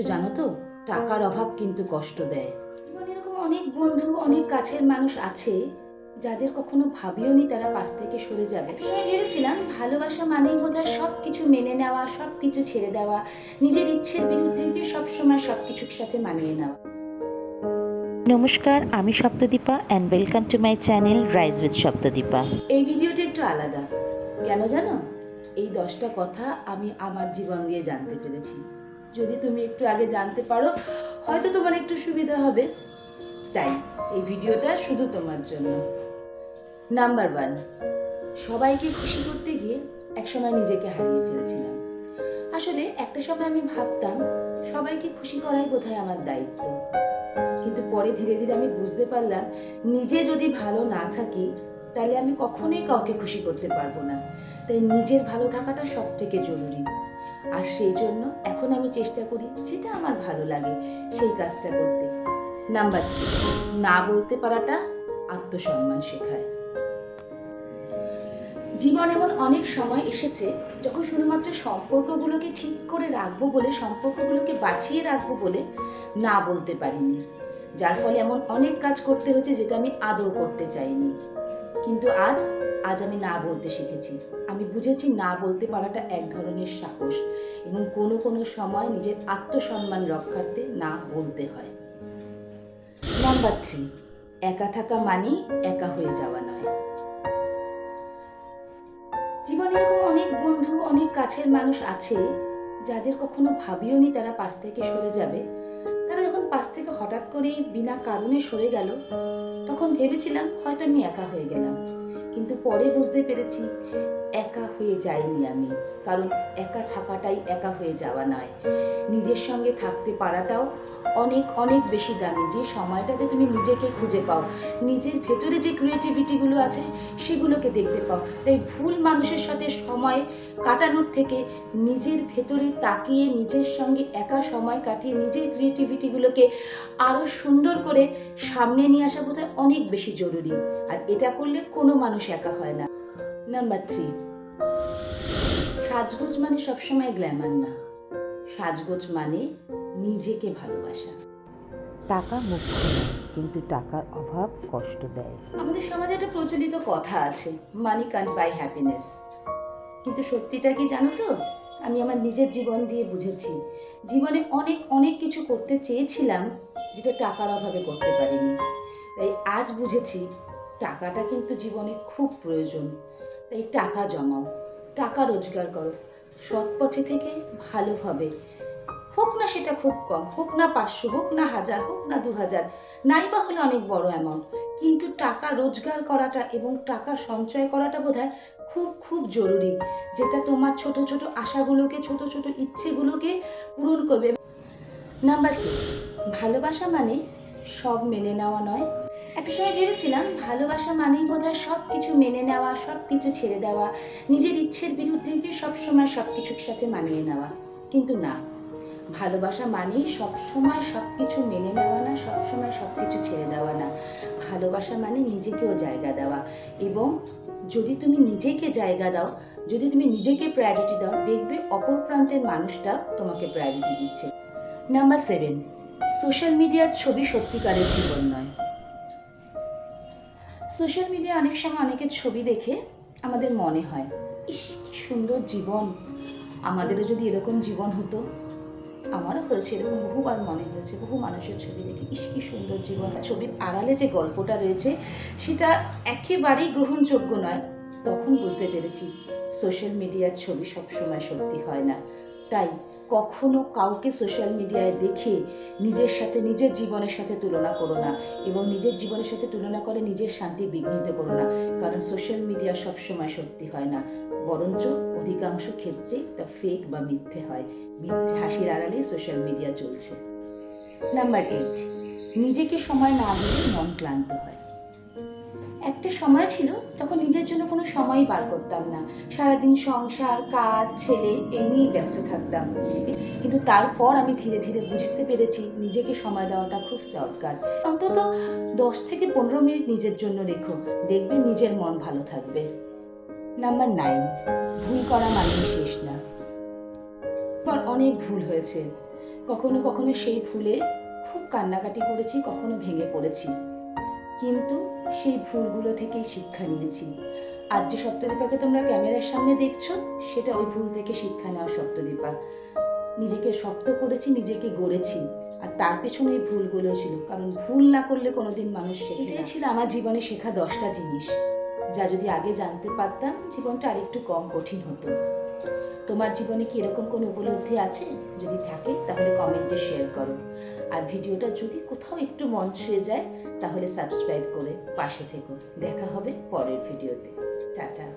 জানো তো, টাকার অভাব কিন্তু কষ্ট দেয়। জীবনে এরকম অনেক বন্ধু, অনেক কাছের মানুষ আছে যাদের কখনো ভাবিওনি তারা পাশ থেকে সরে যাবে। একটা সময় ভেবেছিলাম ভালোবাসা মানেই বোধহয় সব কিছু মেনে নেওয়া, সব কিছু ছেড়ে দেওয়া, নিজের ইচ্ছের বিরুদ্ধে গিয়ে সবসময় সব কিছুর সাথে মানিয়ে নেওয়া। নমস্কার, আমি Saptadipa and welcome to my channel rise with Saptadipa. এই ভিডিওটা একটু আলাদা। কেন জানো? এই 10টা কথা আমি আমার জীবন দিয়ে জানতে পেরেছি। যদি তুমি একটু আগে জানতে পারো হয়তো তোমার একটু সুবিধা হবে। তাই এই ভিডিওটা শুধু তোমার জন্য। নাম্বার 1, সবাইকে খুশি করতে গিয়ে একসময় নিজেকে হারিয়ে ফেলেছিলাম। আসলে একটা সময় আমি ভাবতাম সবাইকে খুশি করাই বোধহয় আমার দায়িত্ব, কিন্তু পরে ধীরে ধীরে আমি বুঝতে পারলাম নিজে যদি ভালো না থাকি তাহলে আমি কখনোই কাউকে খুশি করতে পারবো না। তাই নিজের ভালো থাকাটা সব থেকে জরুরি। আর সেই জন্য এখন আমি চেষ্টা করি যেটা আমার ভালো লাগে সেই কাজটা করতে। নাম্বার 2, না বলতে পারাটা আত্মসম্মান শেখায়। জীবন এমন অনেক সময় এসেছে যখন শুধুমাত্র সম্পর্কগুলোকে ঠিক করে রাখবো বলে, সম্পর্কগুলোকে বাঁচিয়ে রাখবো বলে না বলতে পারিনি, যার ফলে এমন অনেক কাজ করতে হচ্ছে যেটা আমি আদৌ করতে চাইনি। কিন্তু আজ আমি না বলতে শিখেছি। আমি বুঝেছি না বলতে পারাটা এক ধরনের সাহস, এবং কোনো কোনো সময় নিজের আত্মসম্মান রক্ষার্থে না বলতে হয়। নাম্বার 3, একা থাকা মানেই একা হয়ে যাওয়া নয়। জীবনে এরকম অনেক বন্ধু, অনেক কাছের মানুষ আছে যাদের কখনো ভাবিওনি তারা পাশ থেকে সরে যাবে। তারা যখন পাশ থেকে হঠাৎ করেই বিনা কারণে সরে গেল, তখন ভেবেছিলাম হয়তো আমি একা হয়ে গেলাম, কিন্তু পরে বুঝতে পেরেছি একা হয়ে যাইনি আমি। কারণ একা থাকাটাই একা হয়ে যাওয়া নয়, নিজের সঙ্গে থাকতে পারাটাও অনেক অনেক বেশি দামি। যে সময়টাতে তুমি নিজেকে খুঁজে পাও, নিজের ভেতরে যে ক্রিয়েটিভিটিগুলো আছে সেগুলোকে দেখতে পাও। তাই ভুল মানুষের সাথে সময় কাটানোর থেকে নিজের ভেতরে তাকিয়ে নিজের সঙ্গে একা সময় কাটিয়ে নিজের ক্রিয়েটিভিটিগুলোকে আরও সুন্দর করে সামনে নিয়ে আসা বোধহয় অনেক বেশি জরুরি। আর এটা করলে কোনো মানুষ একা হয় না। নাম্বার 3, সাজগোজ মানে সবসময় গ্ল্যামার না। সাজগোজ মানে নিজেকে ভালোবাসা। টাকা মুখ্য নয়, কিন্তু টাকার অভাব কষ্ট দেয়। আমাদের সমাজে একটা প্রচলিত কথা আছে, মানি ক্যান্ট বাই হ্যাপিনেস। কিন্তু সত্যিটা কি জানো তো? আমি আমার নিজের জীবন দিয়ে বুঝেছি জীবনে অনেক অনেক কিছু করতে চেয়েছিলাম যেটা টাকার অভাবে করতে পারিনি। তাই আজ বুঝেছি টাকাটা কিন্তু জীবনে খুব প্রয়োজন। তাই টাকা জমাও, টাকা রোজগার করো, সৎ পথে থেকে ভালোভাবে। হোক না সেটা খুব কম, হোক না 500, হোক না 1000, হোক না 2000, নাই বা হলে অনেক বড় অ্যামাউন্ট, কিন্তু টাকা রোজগার করাটা এবং টাকা সঞ্চয় করাটা বোধহয় খুব খুব জরুরি, যেটা তোমার ছোট ছোট আশাগুলোকে, ছোট ছোট ইচ্ছেগুলোকে পূরণ করবে। নাম্বার 6, ভালোবাসা মানে সব মেনে নেওয়া নয়। একটা সময় ভেবেছিলাম ভালোবাসা মানেই বোধহয় সব কিছু মেনে নেওয়া, সব কিছু ছেড়ে দেওয়া, নিজের ইচ্ছের বিরুদ্ধে গিয়ে সবসময় সব কিছুর সাথে মানিয়ে নেওয়া। কিন্তু না, ভালোবাসা মানেই সবসময় সব কিছু মেনে নেওয়া না, সবসময় সব কিছু ছেড়ে দেওয়া না। ভালোবাসা মানে নিজেকেও জায়গা দেওয়া, এবং যদি তুমি নিজেকে জায়গা দাও, যদি তুমি নিজেকে প্রায়োরিটি দাও, দেখবে অপর প্রান্তের মানুষটা তোমাকে প্রায়োরিটি দিচ্ছে। নাম্বার 7, সোশ্যাল মিডিয়ার ছবি সত্যিকারের জীবন নয়। সোশ্যাল মিডিয়া অনেক সময় অনেকের ছবি দেখে আমাদের মনে হয়, ইস কি সুন্দর জীবন, আমাদেরও যদি এরকম জীবন হতো। আমারও হয়েছে এরকম, বহুবার মনে হয়েছে, বহু মানুষের ছবি দেখে ইস কি সুন্দর জীবন। ছবির আড়ালে যে গল্পটা রয়েছে সেটা একেবারেই গ্রহণযোগ্য নয়। তখন বুঝতে পেরেছি সোশ্যাল মিডিয়ার ছবি সবসময় সত্যি হয় না। তাই কখনো কাউকে সোশ্যাল মিডিয়ায় দেখে নিজের সাথে, নিজের জীবনের সাথে তুলনা করো না, এবং নিজের জীবনের সাথে তুলনা করে নিজের শান্তি বিঘ্নিত করো না। কারণ সোশ্যাল মিডিয়া সবসময় সত্যি হয় না, বরঞ্চ অধিকাংশ ক্ষেত্রেই তা ফেক বা মিথ্যে হয়। মিথ্যে হাসির আড়ালেই সোশ্যাল মিডিয়া চলছে। নাম্বার 8, নিজেকে সময় না দিলে মন ক্লান্ত হয়। একটা সময় ছিল তখন নিজের জন্য কোনো সময়ই বার করতাম না, সারাদিন সংসার, কাজ, ছেলে এই নিয়েই ব্যস্ত থাকতাম। কিন্তু তারপর আমি ধীরে ধীরে বুঝতে পেরেছি নিজেকে সময় দেওয়াটা খুব দরকার। অন্তত 10 থেকে 15 মিনিট নিজের জন্য রেখো, দেখবে নিজের মন ভালো থাকবে। নাম্বার 9, ভুল করা মানেই শেষ না। অনেক ভুল হয়েছে, কখনো কখনো সেই ভুলে খুব কান্নাকাটি করেছি, কখনো ভেঙে পড়েছি, কিন্তু সেই ভুলগুলো থেকেই শিক্ষা নিয়েছি। আজ যে সপ্তদীপাকে তোমরা ক্যামেরার সামনে দেখছো, সেটা ওই ভুল থেকে শিক্ষা নেওয়া সপ্তদীপা। নিজেকে শক্ত করেছি, নিজেকে গড়েছি, আর তার পেছনে এই ভুলগুলো ছিল, কারণ ভুল না করলে কোনোদিন মানুষ শেখে না। এটাই ছিল আমার জীবনে শেখা 10টা জিনিস, যা যদি আগে জানতে পারতাম জীবনটা আরেকটু কম কঠিন হতো। তোমার জীবনে কি এরকম কোনো উপলব্ধি আছে? যদি থাকে তাহলে কমেন্টে শেয়ার করো, আর ভিডিওটা যদি কোথাও একটু মন ছুঁয়ে যায় তাহলে সাবস্ক্রাইব করে পাশে থেকো। দেখা হবে পরের ভিডিওতে। টাটা।